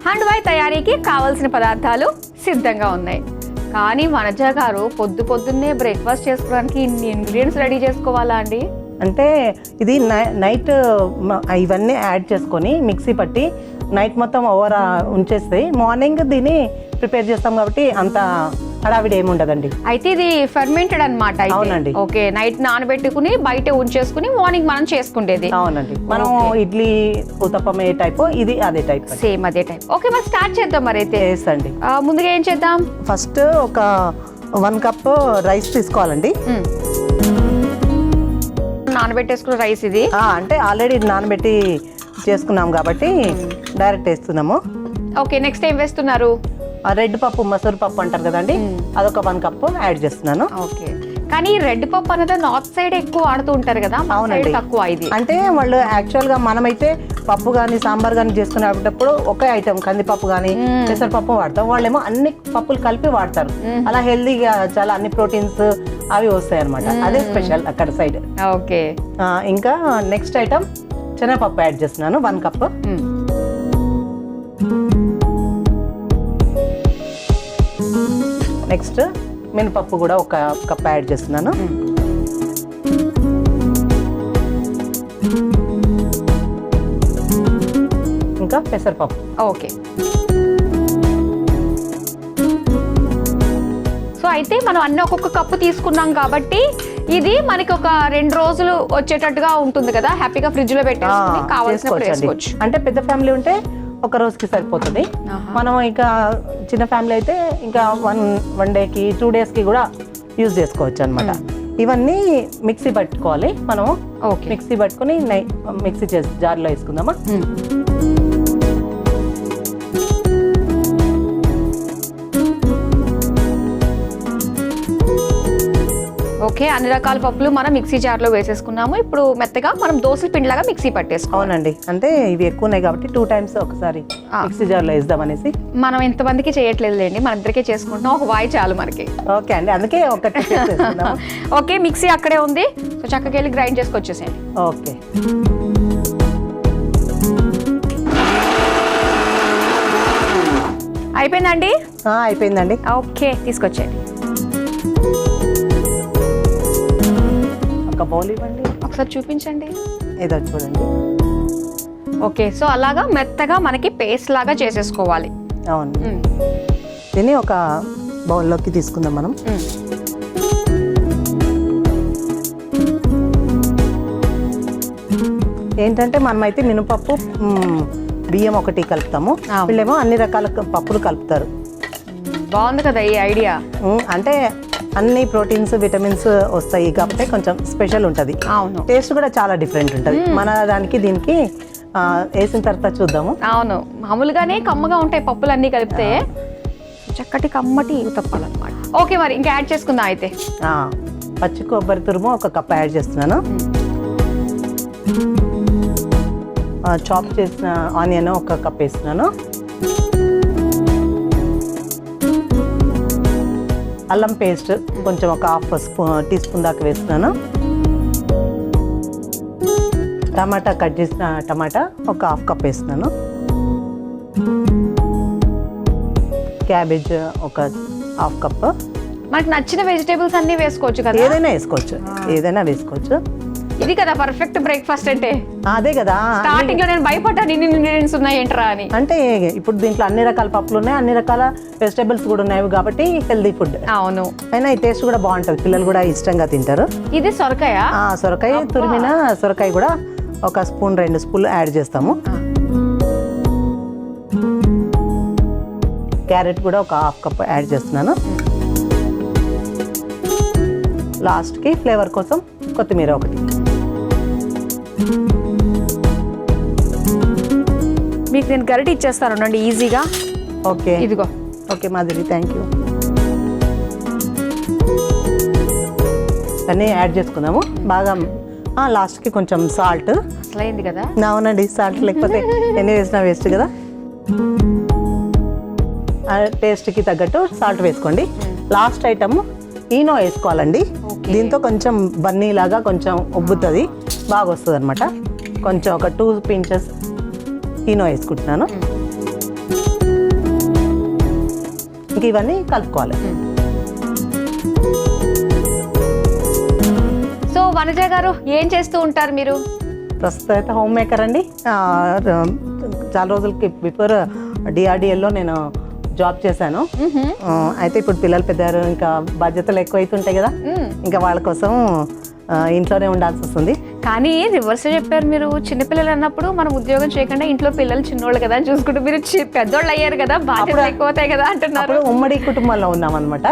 హండ్వాయ్ తయారీకి కావాల్సిన పదార్థాలు సిద్ధంగా ఉన్నాయి. కానీ వనజ గారు పొద్దున్నే బ్రేక్ఫాస్ట్ చేసుకోవడానికి ఇన్ని ఇంగ్రీడియంట్స్ రెడీ చేసుకోవాలా అండి? అంటే ఇది నైట్ ఇవన్నీ యాడ్ చేసుకొని మిక్సీ పట్టి నైట్ మొత్తం ఓవర్ ఉంచేస్తే మార్నింగ్ దీన్ని ప్రిపేర్ చేస్తాం కాబట్టి అంత హడావిడి ఏమి ఉండదండి. అయితే ఇది ఫెర్మెంటెడ్ అనమాట. అవునండి. ఓకే, నైట్ నానబెట్టుకుని బయట ఉంచేసుకుని మార్నింగ్ మనం చేసుకుంటేది. అవునండి, మనం ఇడ్లీ ఉతప్పం ఏ టైప్ ఇది అదే టైప్, సేమ్ అదే టైప్. ఓకే, మరి స్టార్ట్ చేద్దాం. మరి అయితే అండి ముందుగా ఏం చేద్దాం? ఫస్ట్ ఒక 1 కప్ రైస్ తీసుకోవాలండి. నానబెట్టేసుకున్న రైస్ ఇది అంటే ఆల్రెడీ నానబెట్టి చేసుకున్నాం కాబట్టి డైరెక్ట్ వేస్తున్నాము. ఓకే, నెక్స్ట్ ఏం వేస్తున్నారు? రెడ్ పప్పు, మసూర్ పప్పు అంటారు కదండి, అదొక 1 కప్ యాడ్ చేస్తున్నాను. ఓకే, కానీ రెడ్ పప్పు అనేది నార్త్ సైడ్ ఎక్కువ వాడుతూ ఉంటారు కదా. అవునండి, తక్కువ ఇది. అంటే వాళ్ళు యాక్చువల్ గా మనమైతే పప్పు కానీ సాంబార్ కానీ చేసుకునేటప్పుడు ఒకే ఐటమ్ కందిపప్పు కానీ పెసరపప్పు వాడతాం, వాళ్ళేమో అన్ని పప్పులు కలిపి వాడతారు. అలా హెల్దీగా చాలా అన్ని ప్రోటీన్స్ అవి వస్తాయి అనమాట. అదే స్పెషల్ అక్కడ సైడ్. ఓకే, ఇంకా నెక్స్ట్ ఐటమ్ శనగపప్పు యాడ్ చేస్తున్నాను 1 కప్. నెక్స్ట్ మినపప్పు కూడా 1 కప్ యాడ్ చేస్తున్నాను. ఇంకా పెసరపప్పు. ఓకే, సో అయితే మనం అన్ని ఒక్కొక్క కప్పు తీసుకున్నాం కాబట్టి ఇది మనకి ఒక 2 రోజులు వచ్చేటట్టుగా ఉంటుంది కదా. హ్యాపీగా ఫ్రిడ్జ్ లో పెట్టేసుకుని కావాల్సినప్పుడు చేసుకోవచ్చు. అంటే పెద్ద ఫ్యామిలీ ఉంటే ఒక రోజుకి సరిపోతుంది. మనం ఇంకా చిన్న ఫ్యామిలీ అయితే ఇంకా వన్ డేకి 2 డేస్కి కూడా యూజ్ చేసుకోవచ్చు అనమాట. ఇవన్నీ మిక్సీ పట్టుకోవాలి మనము. మిక్సీ పట్టుకొని మిక్సీ చేసి జార్లో వేసుకుందామా. ఓకే, అన్ని రకాల పప్పులు మనం మిక్సీ జార్లో వేసేసుకున్నాము. ఇప్పుడు మెత్తగా మనం దోశల పిండిలాగా మిక్సీ పట్టేసుకోవాలి. అవునండి, అంటే ఇవి ఎక్కువ ఉన్నాయి కాబట్టి 2 టైమ్స్ ఒకసారి మిక్సీ జార్లో వేద్దాం అనేసి. మనం ఎంతమందికి చేయట్లేదులేండి, మన ఇద్దరికే చేసుకుంటున్నాం. ఒక వాయి చాలు మనకి. ఓకే అండి, అందుకే ఒకటి. ఓకే, మిక్సీ అక్కడే ఉంది, సో చక్కగా వెళ్ళి గ్రైండ్ చేసుకొచ్చేసేయండి. ఓకే, అయిపోయిందండి? అయిపోయిందండి. ఓకే, తీసుకొచ్చేయండి. ఒక బౌల్ ఇవ్వండి, ఒకసారి చూపించండి. ఏదో చూడండి. ఓకే, సో అలాగా మెత్తగా మనకి పేస్ట్ లాగా చేసేసుకోవాలి. అవును, దీన్ని ఒక బౌల్లోకి తీసుకుందాం మనం. ఏంటంటే మనమైతే మినపప్పు బియ్యం ఒకటి కలుపుతాము, వీళ్ళేమో అన్ని రకాల పప్పులు కలుపుతారు. బాగుంది కదా ఈ ఐడియా. అంటే అన్ని ప్రోటీన్స్ విటమిన్స్ వస్తాయి కాబట్టి కొంచెం స్పెషల్ ఉంటుంది. అవును, టేస్ట్ కూడా చాలా డిఫరెంట్ ఉంటుంది. మన దానికి దీనికి వేసిన తర్వాత చూద్దాము. అవును, మామూలుగానే కమ్మగా ఉంటాయి పప్పులు అన్నీ కలిపితే, చక్కటి కమ్మటి ఉతప్పాలన్నమాట. ఓకే, మరి ఇంకా యాడ్ చేసుకుందాం అయితే. పచ్చి కొబ్బరి తురుము 1 కప్ యాడ్ చేస్తున్నాను. చాప్ చేసిన ఆనియన్ 1 కప్ వేస్తున్నాను. అల్లం పేస్ట్ కొంచెం ఒక 1/2 టీ స్పూన్ దాకా వేస్తున్నాను. టమాటా కట్ చేసిన టమాటా 1/2 కప్ వేస్తున్నాను. Cabbage 1/2 cup. మనకి నచ్చిన వెజిటేబుల్స్ అన్ని వేసుకోవచ్చు కదా. ఏదైనా వేసుకోవచ్చు. ఇది కదా పర్ఫెక్ట్ బ్రేక్ఫాస్ట్ అంటే. అదే కదా, స్టార్టింగ్ లో నేను భయపడ్డాను ఇన్ని ఇంగ్రీడియంట్స్ ఉన్నాయి ఏంట్రా అని. అంటే ఇప్పుడు దీంట్లో అన్ని రకాల పప్పులు ఉన్నాయి, అన్ని రకాల వెజిటేబుల్స్ కూడా ఉన్నాయి కాబట్టి హెల్దీ ఫుడ్. అవును, అయినా ఈ టేస్ట్ కూడా బాగుంటుంది, పిల్లలు కూడా ఇష్టంగా తింటారు. ఇది సొరకాయ. సొరకాయ తురిమిన సొరకాయ కూడా 1 స్పూన్ 2 స్పూన్లు యాడ్ చేస్తాము. క్యారెట్ కూడా 1/2 కప్ యాడ్ చేస్తున్నాను. లాస్ట్కి ఫ్లేవర్ కోసం కొత్తిమీర 1. మీకు నేను గరిటె ఇచ్చేస్తాను ఈజీగా. ఓకే, ఇదిగో. Okay Madhuri, thank you. అన్నీ యాడ్ చేసుకుందాము బాగా. లాస్ట్కి కొంచెం సాల్ట్. అసలైంది కదా. అవునండి, సాల్ట్ లేకపోతే ఎన్ని వేసినా వేస్ట్ కదా. టేస్ట్కి తగ్గట్టు సాల్ట్ వేసుకోండి. లాస్ట్ ఐటమ్ ఈనో వేసుకోవాలండి. దీంతో కొంచెం బన్నీ లాగా కొంచెం ఉబ్బుతుంది, బాగా వస్తుంది అనమాట. కొంచెం ఒక 2 pinches ఈనో వేసుకుంటున్నాను. ఇంక ఇవన్నీ కలుపుకోవాలి. సో వనజ గారు ఏం చేస్తూ ఉంటారు మీరు? ప్రస్తుతం అయితే హోమ్ మేకర్ అండి. చాలా రోజులకి బిఫోర్ డిఆర్డిఎల్లో నేను జాబ్ చేశాను. అయితే ఇప్పుడు పిల్లలు పెద్దారు, ఇంకా బాధ్యతలు ఎక్కువ అవుతుంటాయి కదా, ఇంకా వాళ్ళ కోసం ఇంట్లోనే ఉండాల్సి వస్తుంది. కానీ రివర్స్ చెప్పారు మీరు. చిన్నపిల్లలు అన్నప్పుడు మనం ఉద్యోగం చేయకుండా ఇంట్లో పిల్లలు చిన్నోళ్ళు కదా అని చూసుకుంటూ, మీరు పెద్దోళ్ళు అయ్యారు కదా, బాధ్యతలు ఎక్కువ అవుతాయి కదా అంటున్నారు. అప్పుడు ఉమ్మడి కుటుంబంలో ఉన్నాం అనమాట.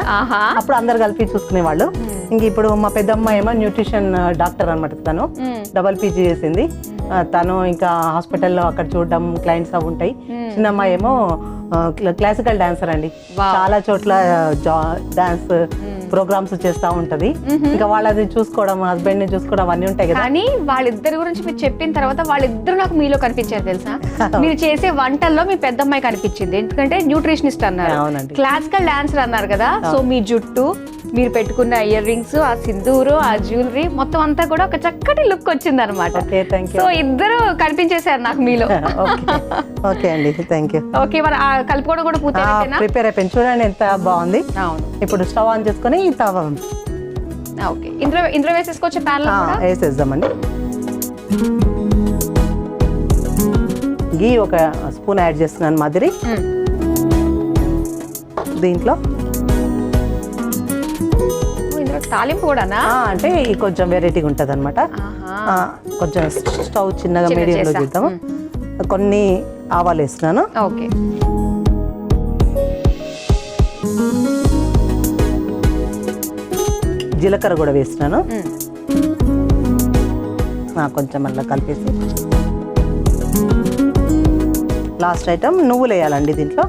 అప్పుడు అందరు కలిపి చూసుకునేవాళ్ళు. ఇంక ఇప్పుడు మా పెద్దమ్మ ఏమో న్యూట్రిషన్ డాక్టర్ అనమాట. తను డబల్ పీజీ చేసింది. తను ఇంకా హాస్పిటల్లో అక్కడ చూడడం, క్లయింట్స్ అవి ఉంటాయి. చిన్నమ్మ ఏమో క్లాసికల్ డాన్సర్ అండి. చాలా చోట్ల డాన్స్ ప్రోగ్రామ్స్ చేస్తూ ఉంటది. ఇంకా వాళ్ళది చూసుకోవడం, హస్బెండ్ ని చూసుకోవడం అన్నీ ఉంటాయి కదా. కానీ వాళ్ళిద్దరి గురించి మీరు చెప్పిన తర్వాత వాళ్ళిద్దరు నాకు మీలో కనిపించారు తెలుసా. మీరు చేసే వంటల్లో మీ పెద్దమ్మాయి కనిపించింది. ఎందుకంటే న్యూట్రిషనిస్ట్ అన్నారు, క్లాసికల్ డాన్సర్ అన్నారు కదా. సో మీ జుట్టు, మీరు పెట్టుకున్న ఇయర్ రింగ్స్, ఆ సింధూరు, ఆ జ్యువెలరీ మొత్తం అంతా కూడా ఒక చక్కటి లుక్ వచ్చింది అనమాట. సో ఇద్దరు కనిపించేశారు నాకు మీలో. ఓకే అండి, థ్యాంక్ యూ. ఓకే, మరి కలుపుకోవడం కూడా ప్రిపేర్ అయిపోయింది. చూడండి ఎంత బాగుంది. అవును. ఇప్పుడు స్టవ్ ఆన్ చేసుకొని ఓకే, ఇందులో వేసేసుకోవచ్చు. ప్యాన్ లో వేసేద్దామండి. గీ ఒక స్పూన్ యాడ్ చేస్తున్నాను మాదిరి. దీంట్లో తాలింపు కూడానా? అంటే కొంచెం వెరైటీగా ఉంటుంది అనమాట. కొంచెం స్టవ్ చిన్నగా మీడియంలో చేద్దాము. కొన్ని ఆవాలు వేస్తున్నాను. ఓకే, జీలకర్ర కూడా వేస్తున్నాను. కొంచెం మళ్ళీ కలిపేసి లాస్ట్ ఐటమ్ నువ్వులు వేయాలండి దీంట్లో.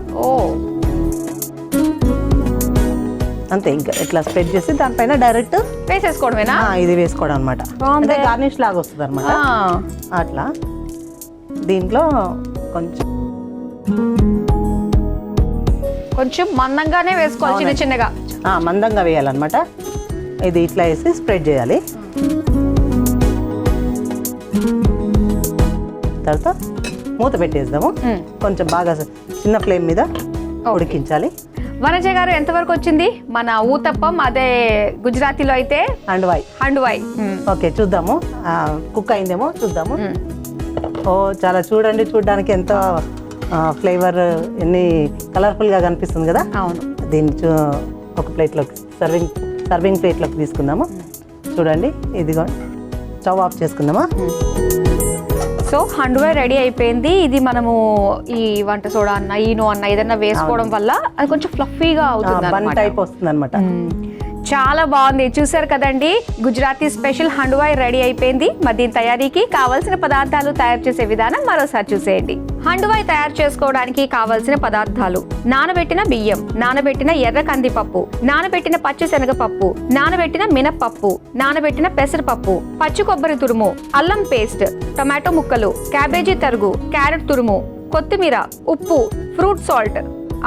అంతే, ఇంకా ఇట్లా స్ప్రెడ్ చేసి దానిపైన డైరెక్ట్ వేసేసుకోవడమేనా? ఇది వేసుకోవడం అనమాట. అంటే గార్నిష్ లాగా వస్తుంది అనమాట. అట్లా దీంట్లో కొంచెం మందంగానే వేసుకోవాలి, చిన్న చిన్నగా మందంగా వేయాలన్నమాట. ఇది ఇట్లా వేసి స్ప్రెడ్ చేయాలి. తర్వాత మూత పెట్టేద్దాము. కొంచెం బాగా చిన్న ఫ్లేమ్ మీద ఉడికించాలి. వనజ గారు, ఎంతవరకు వచ్చింది మన ఊతప్పం? అదే గుజరాతీలో అయితే హండ్వాయ్. ఓకే, చూద్దాము. కుక్ అయిందేమో చూద్దాము. చాలా చూడండి, చూడడానికి ఎంతో ఫ్లేవర్, ఎన్ని కలర్ఫుల్ గా కనిపిస్తుంది కదా. అవును. దీన్ని ఒక ప్లేట్లోకి సర్వింగ్ ప్లేట్లోకి తీసుకుందాము. చూడండి, ఇదిగో స్టవ్ ఆఫ్ చేసుకుందామా. సో హండ్వాయ్ రెడీ అయిపోయింది. ఇది మనము ఈ వంట సోడా అన్న, ఈనో అన్న ఏదన్నా వేసుకోవడం వల్ల అది కొంచెం ఫ్లఫీగా అవుతుంది, బన్ టైప్ వస్తుంది అనమాట. చాలా బాగుంది. చూసారు కదండి, గుజరాతీ స్పెషల్ హండ్వాయ్ రెడీ అయిపోయింది. మరి దీని తయారీకి కావాల్సిన పదార్థాలు, తయారు చేసే విధానం మరోసారి చూసేయండి. హండ్వాయ్ తయారు చేసుకోవడానికి కావాల్సిన పదార్థాలు: నానబెట్టిన బియ్యం, నానబెట్టిన ఎర్ర కందిపప్పు, నానబెట్టిన పచ్చిశనగపప్పు, నానబెట్టిన మినప్పప్పు, నానబెట్టిన పెసరపప్పు, పచ్చి కొబ్బరి తురుము, అల్లం పేస్ట్, టొమాటో ముక్కలు, క్యాబేజీ తరుగు, క్యారెట్ తురుము, కొత్తిమీర, ఉప్పు, ఫ్రూట్ సాల్ట్,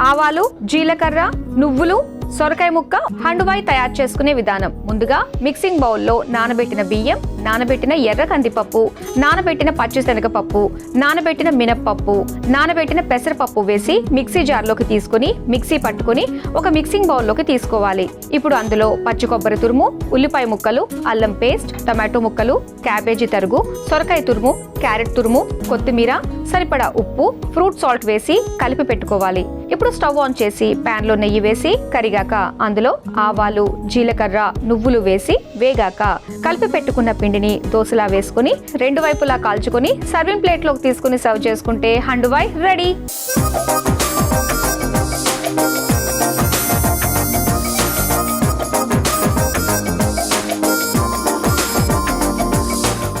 ఆవాలు, జీలకర్ర, నువ్వులు, సొరకాయ ముక్క. హండ్వాయ్ తయారు చేసుకునే విధానం: ముందుగా మిక్సింగ్ బౌల్లో నానబెట్టిన బియ్యం, నానబెట్టిన ఎర్ర కందిపప్పు, నానబెట్టిన పచ్చిశనగపప్పు, నానబెట్టిన మినప్పప్పు, నానబెట్టిన పెసరపప్పు వేసి మిక్సీ జార్లోకి తీసుకుని మిక్సీ పట్టుకుని ఒక మిక్సింగ్ బౌల్లోకి తీసుకోవాలి. ఇప్పుడు అందులో పచ్చి కొబ్బరి తురుము, ఉల్లిపాయ ముక్కలు, అల్లం పేస్ట్, టమాటో ముక్కలు, క్యాబేజీ తరుగు, సొరకాయ తురుము, క్యారెట్ తురుము, కొత్తిమీర, సరిపడా ఉప్పు, ఫ్రూట్ సాల్ట్ వేసి కలిపి పెట్టుకోవాలి. ఇప్పుడు స్టవ్ ఆన్ చేసి ప్యాన్ లో నెయ్యి వేసి కరిగాక అందులో ఆవాలు, జీలకర్ర, నువ్వులు వేసి వేగాక కలిపి పెట్టుకున్న పిండిని దోసలా వేసుకుని 2 వైపులా కాల్చుకొని సర్వింగ్ ప్లేట్ లోకి తీసుకుని సర్వ్ చేసుకుంటే హండ్వాయ్ రెడీ.